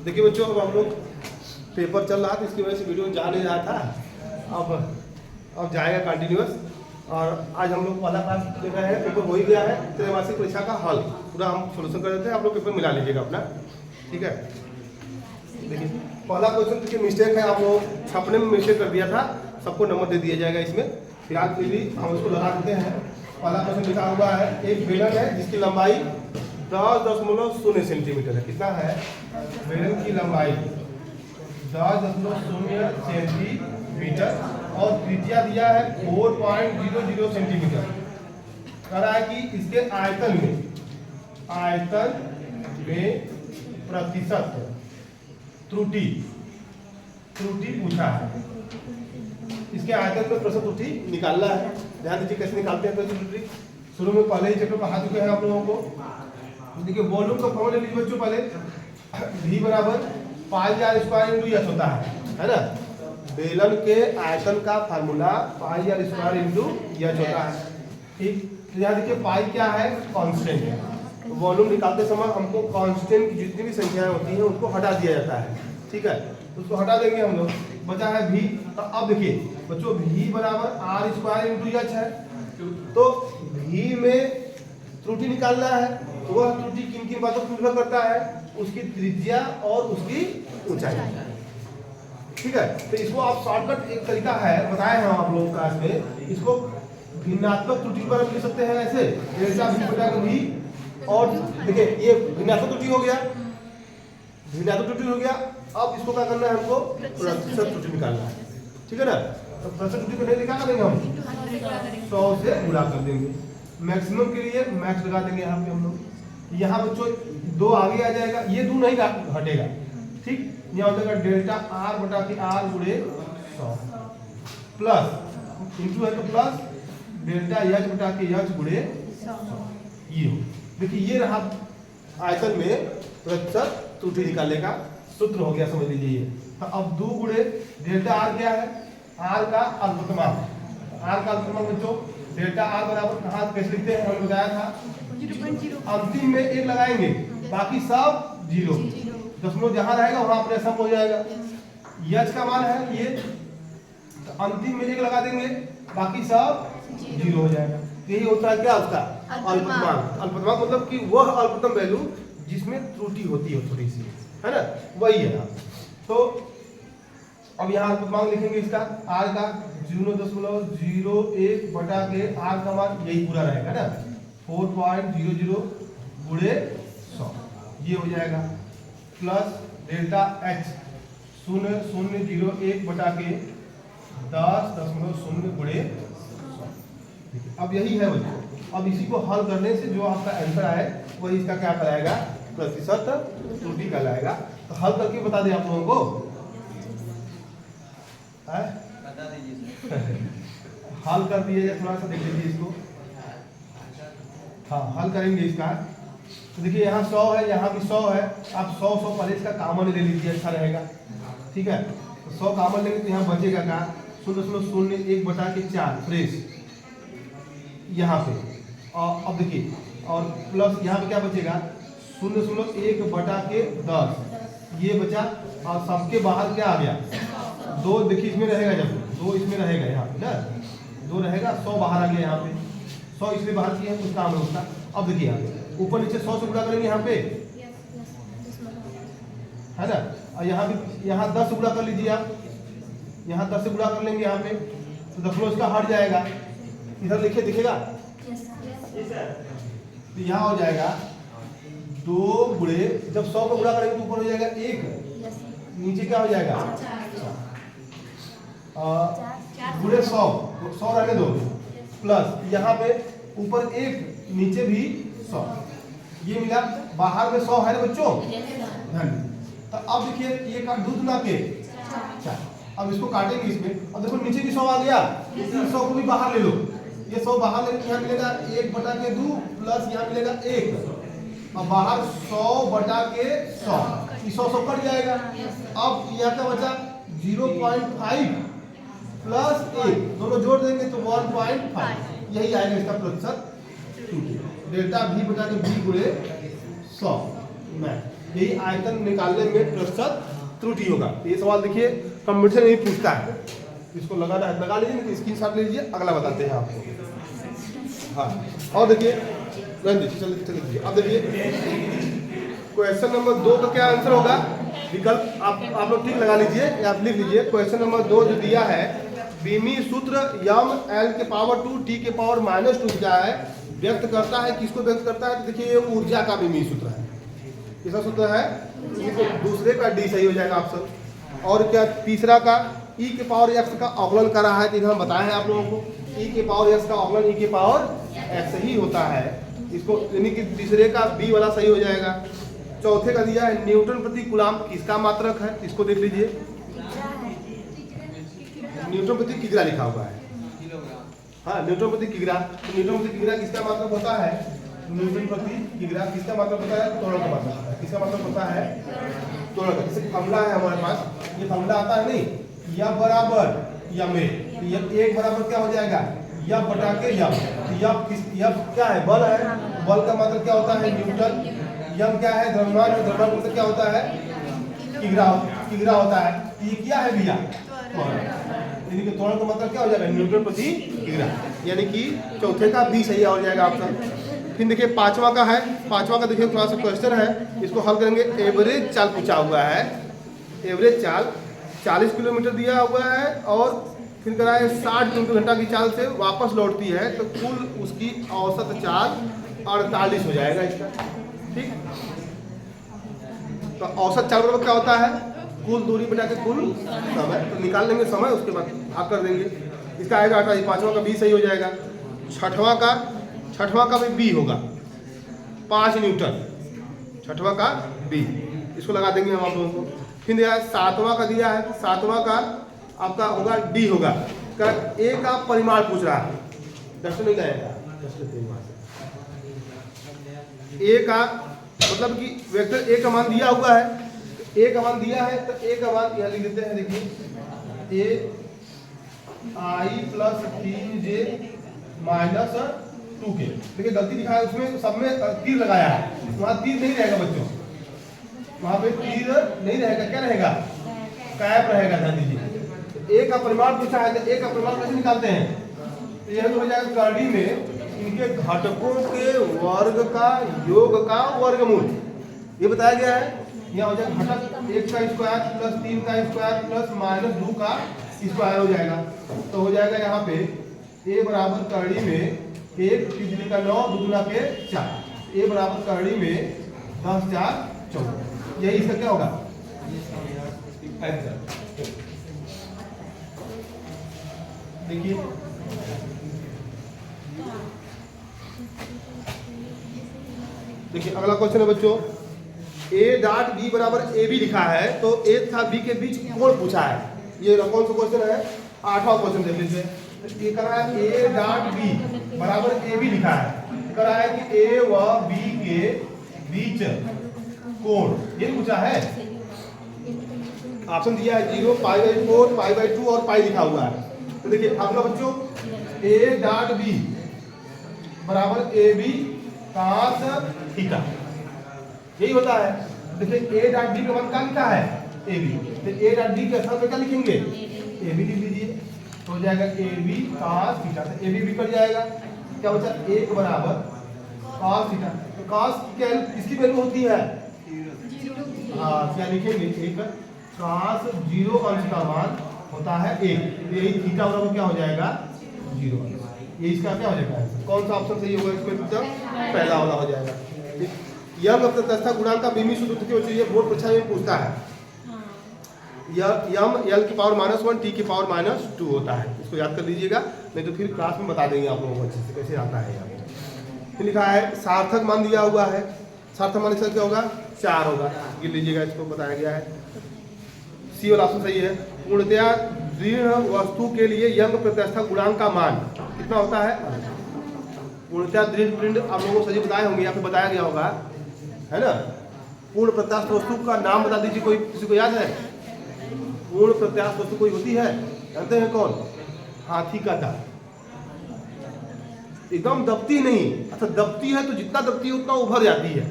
देखिए बच्चों, अब हम लोग पेपर चल रहा था, इसकी वजह से वीडियो जा नहीं रहा था। अब जाएगा कंटिन्यूअस। और आज हम लोग पहला क्लास देख रहे हैं, पेपर हो ही गया है। त्रैमासिक परीक्षा का हल पूरा हम सोल्यूशन कर देते हैं, आप लोग पेपर मिला लीजिएगा अपना, ठीक है। देखिए पहला क्वेश्चन देखिए मिस्टेक है, आप लोग छपने में मिस्टेक कर दिया था, सबको नंबर दे दिया जाएगा इसमें। फिलहाल फिर भी हम उसको लगा देते हैं। पहला क्वेश्चन लिखा हुआ है, एक बेलन है जिसकी लंबाई 10.0 सेंटीमीटर है। कितना है? बेलन की लंबाई 10.0 सेंटीमीटर और त्रिज्या दिया है 4.00 सेंटीमीटर। कह रहा है कि इसके आयतन में प्रतिशत त्रुटि पूछा है। इसके आयतन में प्रतिशत त्रुटि निकालना है। ध्यान दीजिए कैसे निकालते हैं प्रतिशत त्रुटि। शुरू में पहले ही चैप्टर पढ़ा चुके हैं आप लोगों को। देखिए वॉल्यूम का फॉर्मूला लीजिए बच्चों, पहले V बराबर pi R square into H होता है ना। बेलन के आयतन का formula pi R square into H होता है, ठीक। तो यहाँ देखिए पाई क्या है? कांस्टेंट है। वॉल्यूम निकालते समय हमको कांस्टेंट की जितनी भी संख्याएं होती हैं उनको हटा दिया जाता है, ठीक है। तो उसको हटा देंगे हम लोग, बचा है V। तो अब देखिए बच्चों V बराबर आर स्क्वायर इंटू एच है। तो V में त्रुटि निकालना है। वह त्रुटि किन किन बातों पर निर्भर करता है? उसकी त्रिज्या और उसकी ऊंचाई, ठीक है। तो इसको आप शॉर्टकट एक तरीका है, बताए हैं आप लोगों क्लास में, इसको भिन्नात्मक त्रुटि पर लिख सकते हैं ऐसे, डेल्टा V बटा के V। और देखिए ये भिन्नात्मक त्रुटि हो गया, अब इसको क्या करना है? हमको प्रतिशत त्रुटि निकालना है, ठीक है ना। तो प्रतिशत त्रुटि को नहीं निकाल देंगे हम, 100 से गुणा कर देंगे। मैक्सिमम के लिए मैक्स लगा देंगे यहाँ पे हम लोग। यहाँ बच्चों 2 आगे आ जाएगा, ये 2 नहीं हटेगा, ठीक। यहाँ हो जाएगा डेल्टा आर बटा के आर गुणे 100 प्लस इंटू है तो प्लस डेल्टा एच बटा के एच गुणे 100। ये हो, देखिए ये रहा आयतन में प्रतिशत त्रुटि निकालने का सूत्र हो गया, समझ लीजिए ये। तो अब 2 गुणे डेल्टा आर क्या है? आर का अल्पतमांक। आर का अल्पतमांक बच्चों डेल्टा आर बराबर कहाँ कैसे लिखते हैं? हमने बताया था 0.0। अंतिम में 1 लगाएंगे, बाकी सब 0। दशमलव जहां रहेगा वहां अपने सम हो जाएगा। एच का मान है ये, तो अंतिम में 1 लगा देंगे, बाकी सब 0 हो जाएगा। यही होता है क्या? उसका अल्पतमांक। अल्पतमांक मतलब कि वह अल्पतम वैल्यू जिसमें त्रुटि होती है थोड़ी सी, है ना, वही है। तो अब यहाँ अल्पतमांक लिखेंगे इसका आर का 0.01 बटा के आर का मान यही पूरा रहेगा ना, 4.00 गुणे 100 ये हो जाएगा, प्लस डेल्टा एच 0.001 बटा के 10.0 गुणे 100। अब यही है बच्चों। अब इसी को हल करने से जो आपका आंसर आए वही इसका क्या कहलाएगा? प्रतिशत त्रुटि कहलाएगा। तो हल करके बता दें आप लोगों को, बता दीजिए हल कर दिए, थोड़ा सा देख लीजिए इसको। हाँ हल करेंगे इसका। तो देखिए यहाँ 100 है, यहाँ भी 100 है। आप 100 पहले इसका कॉमन ले लीजिए, अच्छा रहेगा, ठीक है। तो 100 कॉमन लेंगे तो यहाँ बचेगा क्या? 0.01 बटा के 4 फ्रेश यहाँ पे। और अब देखिए और प्लस यहाँ पे क्या बचेगा? 0.1 बटा के 10 ये बचा। और सबके बाहर क्या आ गया? 2 देखिए इसमें रहेगा, जब 2 इसमें रहेगा यहाँ पे ना, 2 रहेगा, 100 बाहर आ गया यहाँ पे। 100 इसलिए बाहर किया है, कुछ काम है उसका। अब देखिए यहाँ पे ऊपर नीचे 100 से गुणा करेंगे यहाँ पे, है ना। और यहाँ भी यहाँ 10 से गुणा कर लीजिए आप, यहाँ 10 से गुणा कर लेंगे यहाँ पे, तो दशमलव इसका हट जाएगा। इधर लिखिए दिखेगा, तो यहाँ हो जाएगा 2 गुणे, जब 100 को गुणा करेंगे तो ऊपर हो जाएगा 1, नीचे क्या हो जाएगा? गुणे 100 रहने दो, प्लस यहाँ पे ऊपर 1 नीचे भी 100, ये मिला। बाहर में 100 है ना बच्चों, तो अब देखिए ये का दूध ना के 4। अब इसको काटेंगे इसमें, अब देखो नीचे भी 100 आ गया, इस 100 को भी बाहर ले लो। ये 100 बाहर लेके यहाँ मिलेगा 1 बटा के 2 प्लस यहाँ मिलेगा 1, और बाहर 100 बटा के 100, 100 कट जाएगा। अब यहाँ का बचा 0.5 प्लस 1, दोनों जोड़ देंगे तो 1.5, यही आएगा इसका प्रतिशत त्रुटि। डेल्टा V बटा के V गुणे 100 में यही आयतन निकालने में प्रतिशत त्रुटि होगा। ये सवाल देखिए कंपटीशन नहीं पूछता है, इसको लगाना है लगा लीजिए, नहीं स्क्रीनशॉट ले लीजिए, अगला बताते हैं आपको। हाँ और देखिए चलिए अब देखिए क्वेश्चन नंबर 2 का क्या आंसर होगा, विकल्प आप लोग ठीक लगा लीजिए या आप लिख लीजिए। क्वेश्चन नंबर 2 जो दिया है, बीमी सूत्र यम एल के पावर 2 टी के पावर -2 क्या है, व्यक्त करता है, किसको व्यक्त करता है, तो देखिए ये ऊर्जा का बीमी सूत्र है। किसका सूत्र है, दूसरे का डी सही हो जाएगा ऑप्शन। और क्या तीसरा का ई के पावर एक्स का अवकलन कर रहा है, तो इधर हम बताए हैं आप लोगों को, ई के पावर एक्स का अवकलन ई के पावर एक्स ही होता है, इसको यानी कि तीसरे का बी वाला सही हो जाएगा। चौथे का दिया है न्यूटन प्रति कूलाम किसका मात्रक है, इसको देख लीजिए, न्यूटन प्रति किग्रा लिखा हुआ है। हाँ न्यूटन प्रति किग्रा, तो न्यूटन प्रति किग्रा किसका मात्रक होता है, न्यूटन प्रति किग्रा किसका मात्रक होता है, त्वरण का मात्रक होता है। किसका मात्रक होता है, त्वरण का। जैसे फॉर्मूला है हमारे पास, ये फॉर्मूला आता है नहीं, यह बराबर यम ए, यह एक बराबर क्या हो जाएगा, यह बटा के यम, यह क्या है, बल है, बल का मात्रक क्या होता है न्यूटन, यम क्या है द्रव्यमान, और द्रव्यमान मतलब क्या होता है किग्रा होता है। ये क्या है भैया, यानी कि त्वरण का मतलब क्या हो जाएगा न्यूटन प्रति किग्रा, यानी कि चौथे का बी सही हो जाएगा ऑप्शन। फिर देखिए पांचवा का है, पांचवा का देखिए थोड़ा सा क्वेश्चन है, इसको हल करेंगे। एवरेज चाल पूछा हुआ है, एवरेज चाल 40 किलोमीटर दिया हुआ है और फिर करा है 60 किलोमीटर घंटा की चाल से वापस लौटती है, तो कुल उसकी औसत चाल 48 हो जाएगा इसका, ठीक। तो औसत चाल बराबर क्या होता है, कुल दूरी बटा के कुल समय, तो निकाल लेंगे समय, उसके बाद भाग कर देंगे, इसका आएगा 28। पांचवा का बी सही हो जाएगा। छठवां का भी बी होगा, 5 न्यूटन, छठवां का बी, इसको लगा देंगे हम आप लोगों को। फिर दिया है सातवां का, दिया है सातवां का आपका होगा डी होगा, ए का परिमाण पूछ रहा है, दर्शन नहीं लाएगा, ए का मतलब कि वेक्टर ए का मान दिया हुआ है, ए का मान दिया है, तो ए का मान यहाँ लिख देते हैं, देखिए ए आई प्लस 3j माइनस 2k। देखिए गलती दिखा है उसमें, सब में तीर लगाया है, वहाँ तीर नहीं रहेगा बच्चों, वहाँ पे तीर नहीं रहेगा, क्या रहेगा, कैप रहेगा। ध्यान दीजिए ए का परिमाण पूछा है, तो ए का परिमाण कैसे निकालते हैं, तो यह तो हो जाएगा करड़ी में इनके घटकों के वर्ग का योग का वर्गमूल, ये बताया गया है। यहाँ हो जाएगा घटक 1 का स्क्वायर प्लस 3 का स्क्वायर प्लस -2 का स्क्वायर हो जाएगा, तो हो जाएगा यहाँ पे ए बराबर करड़ी में 1 3 का 9 2 के 4, ए बराबर करड़ी में 10 4 14, यही इसका क्या होगा आंसर। देखिए देखिए अगला क्वेश्चन है बच्चों, ए डॉट बी बराबर ए बी लिखा है, तो ए तथा बी के बीच कोण पूछा है। ये कौन सा क्वेश्चन है, 8वां क्वेश्चन देख लीजिए। ये कह रहा है ए डॉट बी बराबर ए बी लिखा है, कह रहा है कि ए व बी के बीच कोण, ये पूछा है। ऑप्शन दिया है 0, π/4, π/2 और पाई लिखा हुआ है। तो देखिए अगला बच्चों, ए डॉट बी बराबर ए बी cos थीटा, यही होता है। देखिए ए डॉट बी का मान क्या लिखा है, ए बी, तो ए डॉट बी के स्थान पे क्या लिखेंगे, ए बी लिख लीजिए, तो हो जाएगा ए बी cos थीटा, तो ए बी कट जाएगा, क्या बचा 1 बराबर cos थीटा। तो cos क्या इसकी वैल्यू होती है 0, हाँ क्या लिखेंगे 1 cos 0 अंश का मान होता है 1, यही थीटा बराबर क्या हो जाएगा 0, ये इसका क्या हो जाएगा, कौन सा ऑप्शन सही होगा इसमें, तो पहला वाला हो जाएगा। यह तथा गुणांक का बीमी सूत्र की वजह से बोर्ड परीक्षा में पूछता है, यम एल की पावर -1 टी की पावर -2 होता है, इसको याद कर लीजिएगा, नहीं तो फिर क्लास में बता देंगे आप लोगों को अच्छे से कैसे आता है। यहाँ फिर लिखा है सार्थक मान दिया हुआ है, सार्थक मान इसका क्या होगा 4 होगा, गिन लीजिएगा, इसको बताया गया है। सी वाला ऑप्शन सही है। पूर्णतया दृढ़ वस्तु के लिए यंग प्रत्यास्थ गुणांक का मान कितना होता है, पूर्णतया दृढ़ पिंड आप लोगों को सही बताए होंगे, यहाँ पे बताया गया होगा, है ना। पूर्ण प्रत्यास्थ वस्तु का नाम बता दीजिए, कोई किसी को याद है, पूर्ण प्रत्यास्थ वस्तु कोई होती है, जानते हैं कौन, हाथी का दांत, एकदम दबती नहीं, अच्छा दबती है तो जितना दबती है उतना उभर जाती है,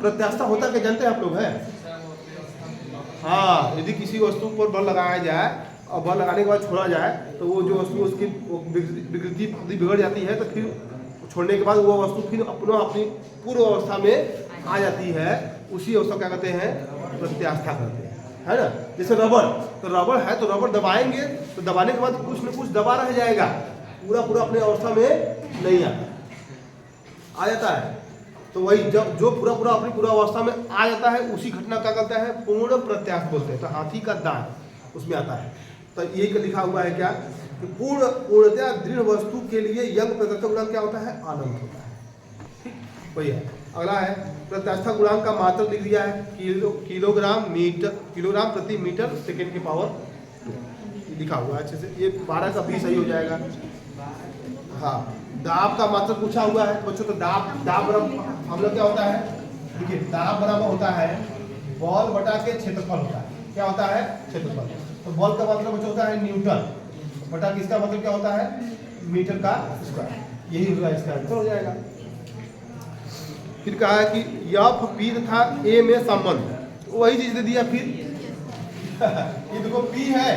प्रत्यास्था होता क्या जानते हैं आप लोग? है हाँ, यदि किसी वस्तु पर बल लगाया जाए और बल लगाने के बाद छोड़ा जाए तो वो जो वस्तु उसकी विकृति बिगड़ जाती है, तो फिर छोड़ने के बाद वो वस्तु फिर अपनी पूर्व अवस्था में आ जाती है। उसी अवस्था क्या कहते हैं? प्रत्यास्था कहते हैं, है ना। जैसे रबड़, तो रबड़ है तो रबड़ दबाएंगे तो दबाने के बाद कुछ न कुछ दबा रह जाएगा, पूरा अपने अवस्था में नहीं आ जाता है। तो वही जब जो पूरा अपनी पूरा अवस्था में आ जाता है उसी घटना का कहता है पूर्ण प्रत्यास्थ बोलते हैं। तो हाथी का दांत उसमें आता है। तो यही लिखा हुआ है क्या कि पूर्णतया दृढ़ वस्तु के लिए यंग प्रत्यास्थ गुणांक क्या होता है? अनंत होता है। ठीक, वही है। अगला है प्रत्यास्थ गुणांक का मात्रक लिख दिया है, किलोग्राम प्रति मीटर सेकेंड के पावर 2 लिखा हुआ है अच्छे से। ये 12 का 20 सही हो जाएगा। हाँ, दाब का मात्रक पूछा हुआ है बच्चों। तो दाब बराबर हम लोग क्या होता है? देखिए, दाब बराबर होता है बॉल बटा के क्षेत्रफल होता है। क्या होता है? क्षेत्रफल। तो बॉल का मतलब बच्चों होता है न्यूटन बटा किसका मतलब क्या होता है? मीटर का स्क्वायर। यही होगा, इसका आंसर हो जाएगा। फिर कहा है कि एफ पी तथा ए में संबंध, वही चीज दे दिया। फिर ये देखो पी है,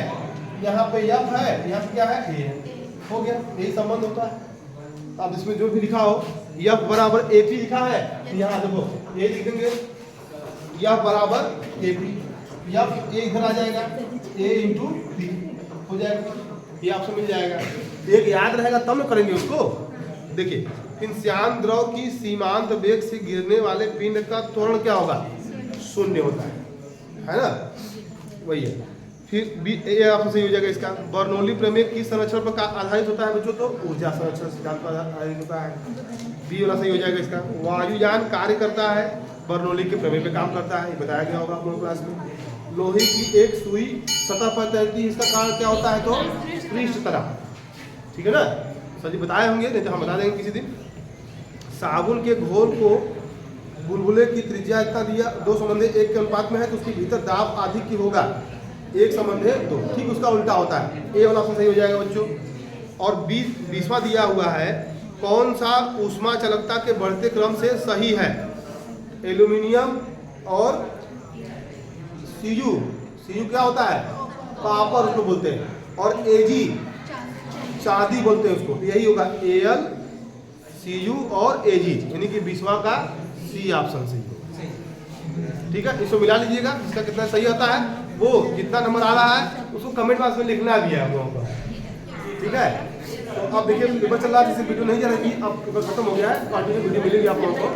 यहाँ पे एफ है, यहाँ पे क्या है? ए है। हो गया, यही संबंध होता है। अब इसमें जो भी लिखा हो एफ बराबर ए पी लिखा है, तो यहाँ देखो ए लिख देंगे, एफ बराबर ए पी, एफ ए इधर आ जाएगा, ए इंटू पी हो जाएगा। ये आपसे मिल जाएगा। एक याद रहेगा तब न करेंगे उसको। देखिए, फिनस्यान द्रव की सीमांत वेग से गिरने वाले पिंड का त्वरण क्या होगा? शून्य होता है ना। वही है। फिर बी ये आपसे सही हो जाएगा। इसका बर्नौली प्रमेय किस संरक्षण पर आधारित होता है बच्चों? तो ऊर्जा संरक्षण सिद्धांत पर आधारित होता है। बी वाला सही हो जाएगा। इसका वायुयान कार्य करता है, बर्नौली के प्रमेय पे काम करता है, ये बताया गया होगा आप लोगों क्लास में। लोहे की एक सुई सतह पर तैरती है, इसका कारण क्या होता है? तो पृष्ठ तरह। ठीक है ना, सर जी बताए होंगे, नहीं तो हम बता देंगे किसी दिन। साबुन के घोल को बुलबुले की त्रिज्या इतना दिया, 2 संबंधे 1 के अनुपात में है, तो उसके भीतर दाब अधिक की होगा 1 संबंधे 2। ठीक उसका उल्टा होता है। ए वाला ऑप्शन सही हो जाएगा बच्चों। और 20वां दिया हुआ है, कौन सा ऊष्मा चालकता के बढ़ते क्रम से सही है? एल्यूमिनियम और सीयू क्या होता है? कॉपर उसको बोलते हैं। और एजी चांदी बोलते हैं उसको। यही होगा एल, सीयू और एजी, यानी कि 20वां का सी ऑप्शन सही होगा। ठीक है, इसको मिला लीजिएगा। इसका कितना सही होता है वो जितना नंबर आ रहा है उसको कमेंट बॉक्स में लिखना भी है हम लोगों को। ठीक है, तो अब देखिए पेपर चल रहा है, जैसे वीडियो नहीं चलेगी, अब पेपर खत्म हो गया है, कंटिन्यू वीडियो मिलेगी आप लोगों को।